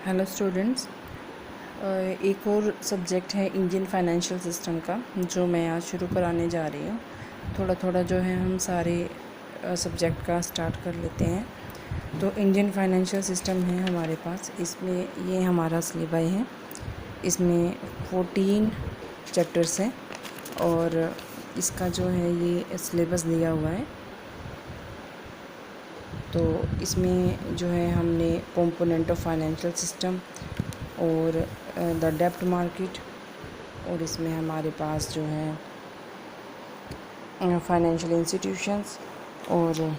Hello students. एक और subject है इंडियन फाइनेंशियल सिस्टम का, जो मैं आज शुरू कराने जा रही हूँ। थोड़ा थोड़ा जो है हम सारे सब्जेक्ट का स्टार्ट कर लेते हैं। तो इंडियन फाइनेंशियल सिस्टम है हमारे पास। इसमें ये हमारा सिलेबस है। इसमें 14 चैप्टर्स हैं और इसका जो है ये सिलेबस दिया हुआ है। तो इसमें जो है हमने कंपोनेंट ऑफ फाइनेंशियल सिस्टम और द डेब्ट मार्केट, और इसमें हमारे पास जो है फाइनेंशियल इंस्टीट्यूशंस और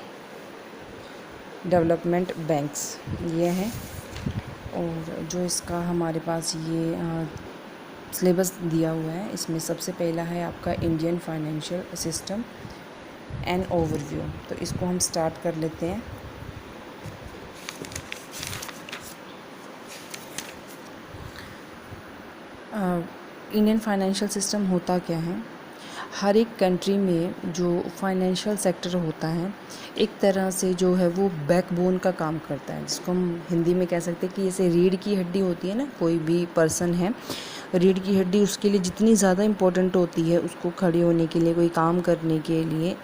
डेवलपमेंट बैंक्स ये हैं। और जो इसका हमारे पास ये सिलेबस दिया हुआ है, इसमें सबसे पहला है आपका Indian financial system and overview. तो इसको हम स्टार्ट कर लेते हैं। इंडियन फाइनेंशियल सिस्टम होता क्या है? हर एक कंट्री में जो फाइनेंशियल सेक्टर होता है, एक तरह से जो है वो बैकबोन का काम करता है, जिसको हम हिंदी में कह सकते हैं कि जैसे रीढ़ की हड्डी होती है ना। कोई भी पर्सन है, रीढ़ की हड्डी उसके लिए जितनी ज़्यादा इम्पोर्टेंट होती है उसको खड़े होने के लिए, कोई काम करने के लिए,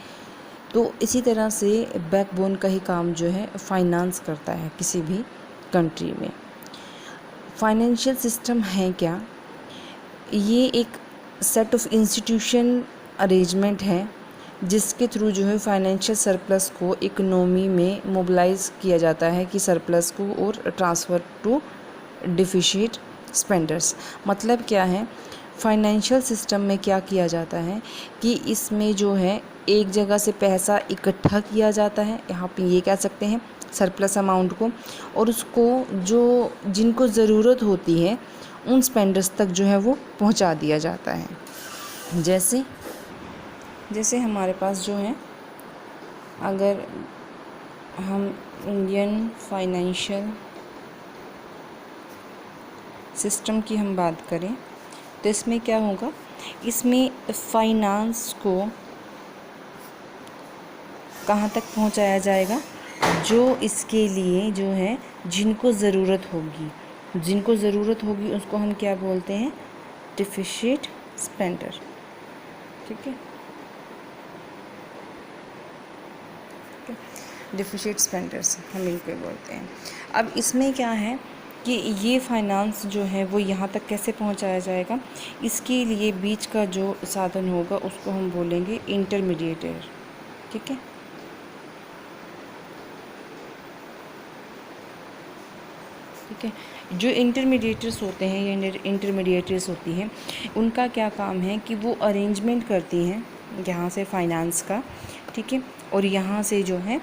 तो इसी तरह से बैकबोन का ही काम जो है फाइनेंस करता है किसी भी कंट्री में। फाइनेंशियल सिस्टम है क्या? ये एक सेट ऑफ इंस्टीट्यूशन अरेंजमेंट है जिसके थ्रू जो है फाइनेंशियल सरप्लस को इकोनॉमी में मोबिलाइज किया जाता है, कि सरप्लस को और ट्रांसफ़र टू डिफिशिट स्पेंडर्स। मतलब क्या है, फाइनेंशियल सिस्टम में क्या किया जाता है कि इसमें जो है एक जगह से पैसा इकट्ठा किया जाता है, यहाँ पे ये कह सकते हैं सरप्लस अमाउंट को, और उसको जो जिनको ज़रूरत होती है उन स्पेंडर्स तक जो है वो पहुंचा दिया जाता है। जैसे हमारे पास जो है, अगर हम इंडियन फाइनेंशियल सिस्टम की हम बात करें तो इसमें क्या होगा, इसमें फाइनेंस को कहाँ तक पहुंचाया जाएगा? जो इसके लिए जो है जिनको ज़रूरत होगी उसको हम क्या बोलते हैं? Deficit spender. ठीक है, डिफिशिट स्पेंडर्स हम इनको बोलते हैं। अब इसमें क्या है कि ये फाइनेंस जो है वो यहाँ तक कैसे पहुँचाया जाएगा? इसके लिए बीच का जो साधन होगा उसको हम बोलेंगे इंटरमीडिएटर। ठीक है, ठीक है। जो इंटरमीडिएटर्स होते हैं या इंटरमीडिएटर्स होती हैं, उनका क्या काम है कि वो अरेंजमेंट करती हैं यहाँ से फाइनेंस का। ठीक है, और यहाँ से जो है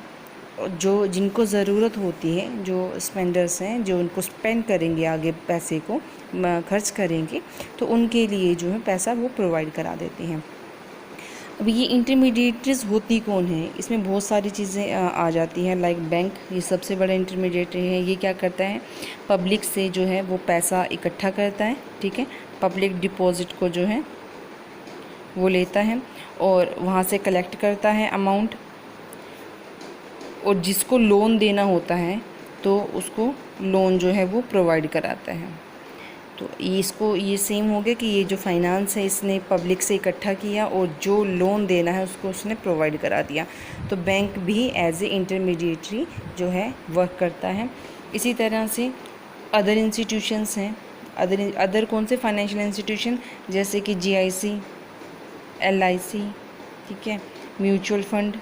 जो जिनको ज़रूरत होती है, जो स्पेंडर्स हैं, जो उनको स्पेंड करेंगे, आगे पैसे को खर्च करेंगे, तो उनके लिए जो है पैसा वो प्रोवाइड करा देती हैं। अब ये इंटरमीडिएटरीज होती कौन है? इसमें बहुत सारी चीज़ें आ जाती हैं। लाइक बैंक, ये सबसे बड़ा इंटरमीडिएटरी है। ये क्या करता है? पब्लिक से जो है वो पैसा इकट्ठा करता है। ठीक है, पब्लिक डिपॉजिट को जो है वो लेता है और वहाँ से कलेक्ट करता है अमाउंट, और जिसको लोन देना होता है तो उसको लोन जो है वो प्रोवाइड कराता है। तो ये सेम हो गया कि ये जो फाइनेंस है इसने पब्लिक से इकट्ठा किया और जो लोन देना है उसको उसने प्रोवाइड करा दिया। तो बैंक भी एज ए इंटरमीडिएटरी जो है वर्क करता है। इसी तरह से अदर इंस्टीट्यूशंस हैं। अदर कौन से? फाइनेंशियल इंस्टीट्यूशन, जैसे कि GIC, LIC, ठीक है, म्यूचुअल फंड,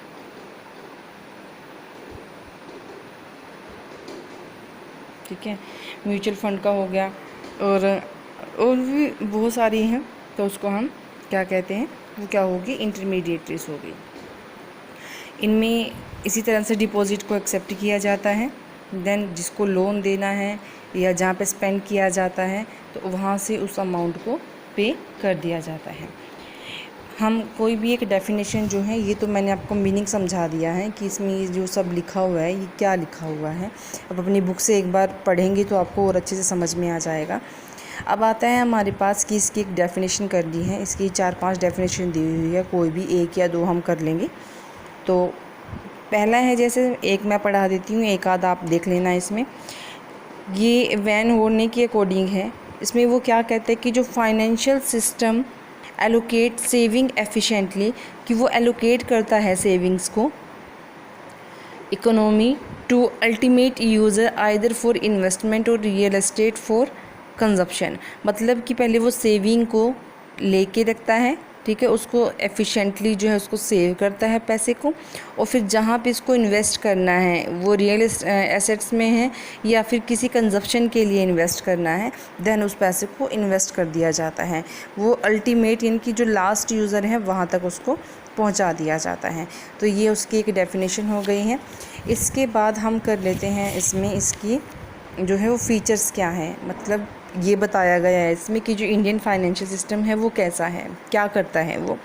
ठीक है, म्यूचुअल फंड का हो गया, और भी बहुत सारी हैं। तो उसको हम क्या कहते हैं? वो क्या होगी? इंटरमीडिएटरीज होगी। इनमें इसी तरह से डिपॉजिट को एक्सेप्ट किया जाता है। देन जिसको लोन देना है या जहाँ पे स्पेंड किया जाता है तो वहाँ से उस अमाउंट को पे कर दिया जाता है। हम कोई भी एक डेफिनेशन जो है, ये तो मैंने आपको मीनिंग समझा दिया है कि इसमें ये जो सब लिखा हुआ है ये क्या लिखा हुआ है। अब अपनी बुक से एक बार पढ़ेंगे तो आपको और अच्छे से समझ में आ जाएगा। अब आता है हमारे पास कि इसकी एक डेफिनेशन कर दी है। इसकी 4-5 डेफिनेशन दी हुई है, कोई भी एक या दो हम कर लेंगे। तो पहला है, जैसे एक मैं पढ़ा देती हूँ, एक आध आप देख लेना इसमें। ये वैन होर्ने के अकॉर्डिंग है। इसमें वो क्या कहते हैं कि जो financial system allocate saving efficiently, कि वो एलोकेट करता है सेविंग्स को economy to ultimate user either for investment और रियल एस्टेट फॉर कंजप्शन। मतलब कि पहले वो सेविंग को लेके रखता है, ठीक है, उसको एफिशिएंटली जो है उसको सेव करता है पैसे को, और फिर जहाँ पे इसको इन्वेस्ट करना है वो रियल एसेट्स में है या फिर किसी कंजप्शन के लिए इन्वेस्ट करना है, देन उस पैसे को इन्वेस्ट कर दिया जाता है। वो अल्टीमेट इनकी जो लास्ट यूज़र है वहाँ तक उसको पहुँचा दिया जाता है। तो ये उसकी एक डेफिनेशन हो गई है। इसके बाद हम कर लेते हैं इसमें इसकी जो है वो फीचर्स क्या है, मतलब ये बताया गया है इसमें कि जो इंडियन फाइनेंशियल सिस्टम है वो कैसा है, क्या करता है। वो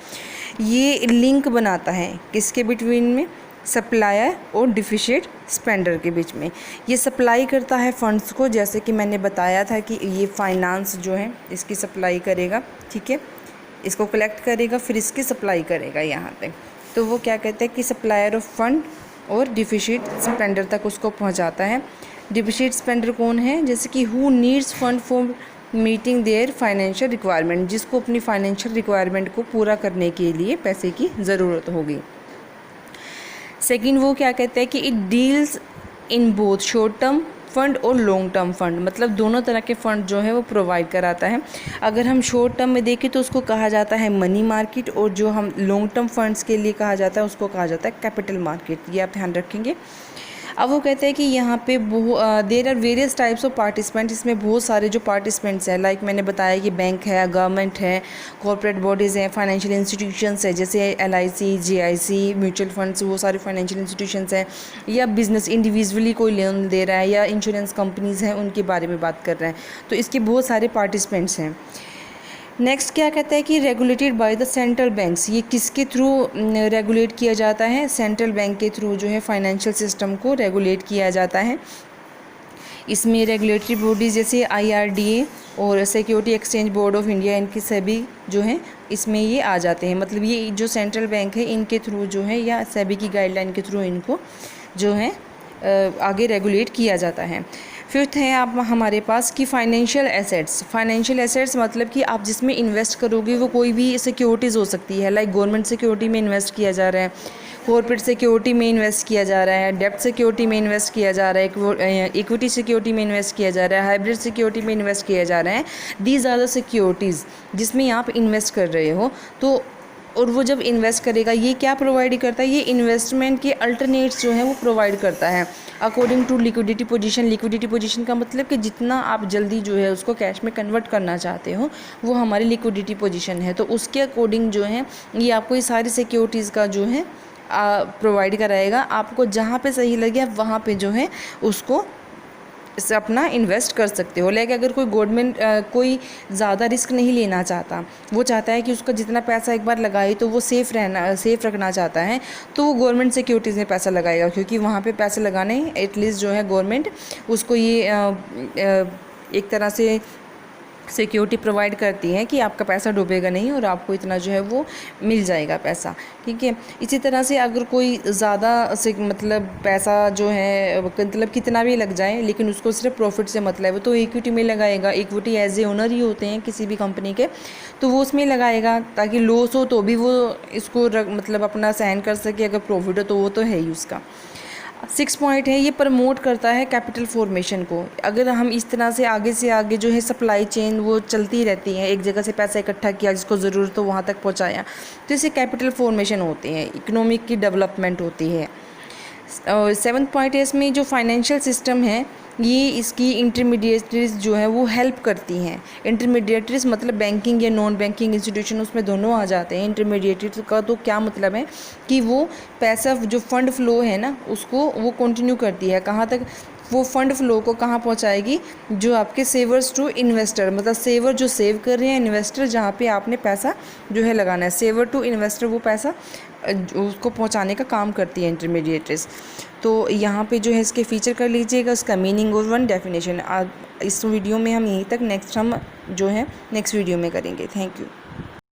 ये लिंक बनाता है किसके बिटवीन में, सप्लायर और डिफिशिएट स्पेंडर के बीच में। ये सप्लाई करता है फंड्स को, जैसे कि मैंने बताया था कि ये फाइनेंस जो है इसकी सप्लाई करेगा, ठीक है, इसको कलेक्ट करेगा फिर इसकी सप्लाई करेगा यहाँ पे। तो वो क्या कहते हैं कि सप्लायर ऑफ फंड और डिफिशिएट स्पेंडर तक उसको पहुँचाता है। डिफिशिएट स्पेंडर कौन है, जैसे कि who needs fund for meeting there financial requirement, जिसको अपनी फाइनेंशियल रिक्वायरमेंट को पूरा करने के लिए पैसे की ज़रूरत होगी। सेकंड वो क्या कहते हैं कि it deals in both short term fund और लॉन्ग टर्म फंड, मतलब दोनों तरह के फ़ंड जो है वो प्रोवाइड कराता है। अगर हम शॉर्ट टर्म में देखें तो उसको कहा जाता है मनी मार्केट, और जो हम लॉन्ग टर्म फंड्स के लिए कहा जाता है उसको कहा जाता है कैपिटल मार्केट। ये आप ध्यान रखेंगे। अब वो कहते हैं कि यहाँ पे there are various types of participant, इसमें बहुत सारे जो पार्टिसिपेंट्स हैं, लाइक मैंने बताया कि बैंक है, गवर्नमेंट है, कॉर्पोरेट बॉडीज़ हैं, फाइनेंशियल इंस्टीट्यूशंस है जैसे LIC, GIC, म्यूचुअल फंड्स, वो सारे फाइनेंशियल इंस्टीट्यूशंस हैं, या बिजनेस इंडिविजुअली कोई लोन दे रहा है, या इंश्योरेंस कंपनीज़ हैं उनके बारे में बात कर रहे हैं। तो इसके बहुत सारे पार्टिसिपेंट्स हैं। नेक्स्ट क्या कहता है कि regulated by the central banks, ये किसके थ्रू रेगुलेट किया जाता है, सेंट्रल बैंक के थ्रू जो है फाइनेंशियल सिस्टम को रेगुलेट किया जाता है। इसमें रेगुलेटरी बॉडीज़ जैसे IRDA और security exchange board of India, इनके सभी जो हैं इसमें ये आ जाते हैं। मतलब ये जो सेंट्रल बैंक है इनके थ्रू जो है, या सेबी की गाइडलाइन के थ्रू इनको जो है आगे रेगुलेट किया जाता है। फिफ्थ है आप हमारे पास कि फाइनेंशियल एसेट्स मतलब कि आप जिसमें इन्वेस्ट करोगे वो कोई भी सिक्योरिटीज़ हो सकती है, लाइक गवर्नमेंट सिक्योरिटी में इन्वेस्ट किया जा रहा है, कॉर्पोरेट सिक्योरिटी में इन्वेस्ट किया जा रहा है, डेब्ट सिक्योरिटी में इन्वेस्ट किया जा रहा है, इक्विटी सिक्योरिटी में इन्वेस्ट किया जा रहा है, हाइब्रिड सिक्योरिटी में इन्वेस्ट किया जा रहा है। दीज आर द सिक्योरिटीज़ जिसमें आप इन्वेस्ट कर रहे हो। तो और वो जब इन्वेस्ट करेगा ये क्या प्रोवाइड करता है, ये इन्वेस्टमेंट के अल्टरनेट्स जो हैं वो प्रोवाइड करता है according to liquidity position. Liquidity position का मतलब कि जितना आप जल्दी जो है उसको कैश में कन्वर्ट करना चाहते हो वो हमारी लिक्विडिटी पोजीशन है। तो उसके अकॉर्डिंग जो है ये आपको ये सारी सिक्योरिटीज़ का जो है प्रोवाइड कराएगा। आपको जहाँ पे सही लगे आप वहाँ पे जो है उसको इससे अपना इन्वेस्ट कर सकते हो। लेकिन अगर कोई गवर्नमेंट कोई ज़्यादा रिस्क नहीं लेना चाहता, वो चाहता है कि उसका जितना पैसा एक बार लगाए तो वो सेफ़ रखना चाहता है, तो वो गवर्नमेंट सिक्योरिटीज़ में पैसा लगाएगा, क्योंकि वहाँ पे पैसे लगाने एटलीस्ट जो है गवर्नमेंट उसको ये एक तरह से सिक्योरिटी प्रोवाइड करती है कि आपका पैसा डूबेगा नहीं और आपको इतना जो है वो मिल जाएगा पैसा, ठीक है। इसी तरह से अगर कोई ज़्यादा से मतलब पैसा जो है मतलब कितना भी लग जाए लेकिन उसको सिर्फ प्रॉफिट से मतलब है तो इक्विटी में लगाएगा। इक्विटी एज ए ओनर ही होते हैं किसी भी कंपनी के, तो वो उसमें लगाएगा ताकि लॉस हो तो भी वो इसको मतलब अपना सहन कर सके, अगर प्रॉफिट हो तो वो तो है ही उसका। 6 पॉइंट है, ये प्रमोट करता है कैपिटल फॉर्मेशन को। अगर हम इस तरह से आगे जो है सप्लाई चेन वो चलती रहती है, एक जगह से पैसा इकट्ठा किया जिसको ज़रूरत हो वहाँ तक पहुँचाया, तो इससे कैपिटल फॉर्मेशन होते हैं, इकोनॉमिक की डेवलपमेंट होती है। 7th पॉइंट है इसमें जो फाइनेंशियल सिस्टम है ये इसकी इंटरमीडिएटरीज जो है वो हेल्प करती हैं। इंटरमीडिएटरीज मतलब बैंकिंग या नॉन बैंकिंग इंस्टीट्यूशन उसमें दोनों आ जाते हैं। इंटरमीडिएटरीज का तो क्या मतलब है कि वो पैसा जो फंड फ्लो है ना उसको वो कंटिन्यू करती है, कहाँ तक, वो फंड फ्लो को कहाँ पहुँचाएगी, जो आपके सेवर्स टू इन्वेस्टर, मतलब सेवर जो सेव कर रहे हैं, इन्वेस्टर जहाँ पे आपने पैसा जो है लगाना है, सेवर टू इन्वेस्टर वो पैसा उसको पहुँचाने का काम करती है इंटरमीडिएटरीज। तो यहाँ पे जो है इसके फीचर कर लीजिएगा, उसका मीनिंग और 1 डेफिनेशन। इस वीडियो में हम यहीं तक, नेक्स्ट वीडियो में करेंगे। Thank you.